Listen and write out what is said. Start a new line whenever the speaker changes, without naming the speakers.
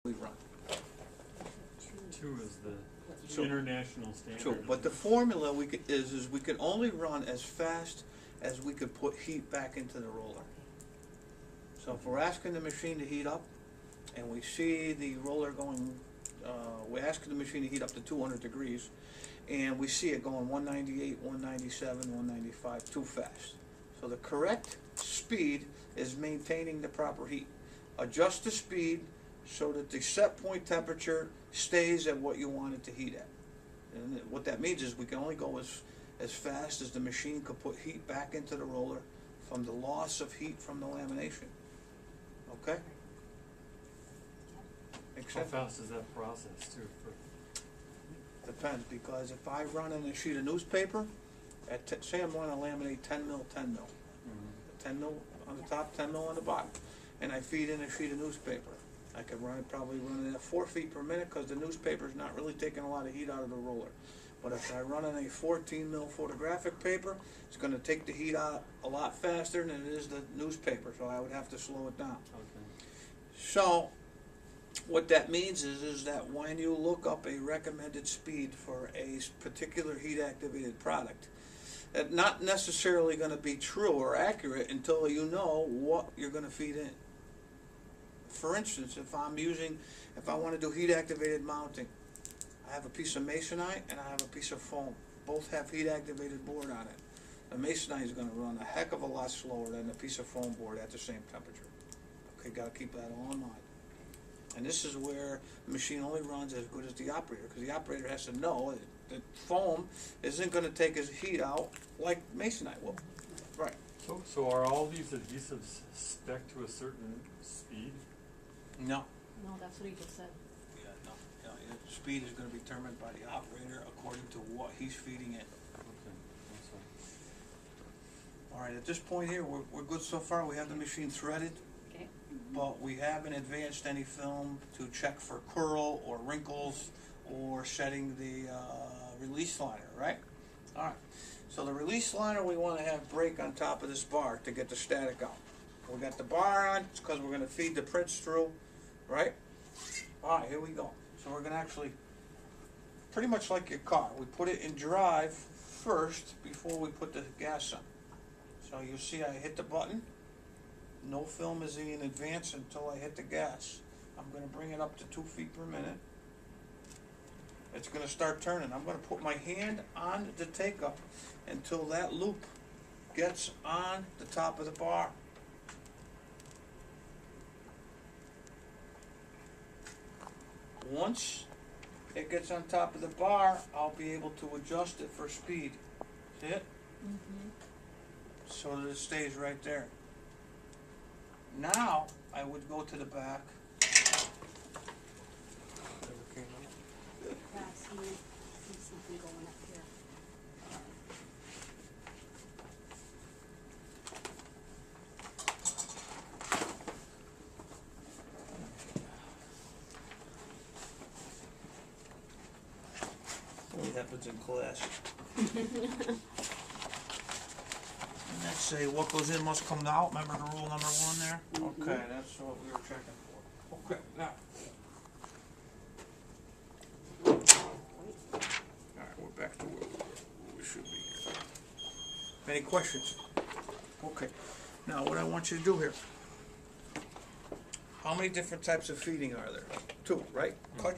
we run.
2 is the
So-
international standard.
True, but the formula is we can only run as fast as we could put heat back into the roller. So if we're asking the machine to heat up, and we see the roller going, we're asking the machine to heat up to 200 degrees, and we see it going 198, 197, 195, too fast. So the correct speed is maintaining the proper heat. Adjust the speed so that the set point temperature stays at what you want it to heat at. And what that means is we can only go as fast as the machine could put heat back into the roller from the loss of heat from the lamination. Okay? Make
How
sense?
fast is that process too?
Depends, because if I run in a sheet of newspaper, say I'm going to laminate 10 mil, 10 mil. 10 mil on the top, 10 mil on the bottom, and I feed in a sheet of newspaper. I could probably run it at 4 feet per minute because the newspaper's not really taking a lot of heat out of the roller. But if I run in a 14 mil photographic paper, it's going to take the heat out a lot faster than it is the newspaper, so I would have to slow it down.
Okay.
So what that means is that when you look up a recommended speed for a particular heat activated product, it's not necessarily going to be true or accurate until you know what you're going to feed in. For instance, if I want to do heat activated mounting, I have a piece of masonite and I have a piece of foam. Both have heat activated board on it. The masonite is going to run a heck of a lot slower than the piece of foam board at the same temperature. Okay, got to keep that all in mind. And this is where the machine only runs as good as the operator, because the operator has to know that foam isn't going to take his heat out like masonite will. Right.
So are all these adhesives spec to a certain speed?
No.
No, that's what he just said.
Yeah, no. The speed is going to be determined by the operator according to what he's feeding in.
Okay. That's
All right, at this point here, we're good so far. We have the machine threaded,
Okay.
but we haven't advanced any film to check for curl or wrinkles or setting the release liner, right? All right, so the release liner we want to have break on top of this bar to get the static out. We got the bar on, it's because we're going to feed the prints through, right? All right, here we go. So we're going to actually, pretty much like your car, we put it in drive first before we put the gas on. So you see I hit the button, no film is in advance until I hit the gas. I'm going to bring it up to 2 feet per minute. It's going to start turning. I'm going to put my hand on the take-up until that loop gets on the top of the bar. Once it gets on top of the bar, I'll be able to adjust it for speed. See it?
Mm-hmm.
So that it stays right there. Now, I would go to the back.
Yeah, see something going up here.
Only happens in class. And let's say what goes in must come out. Remember the rule number 1 there? Okay, that's what we were checking for. Okay, now. Alright, we're back to where we should be here. Any questions? Okay. Now, what I want you to do here. How many different types of feeding are there? 2, right? Cut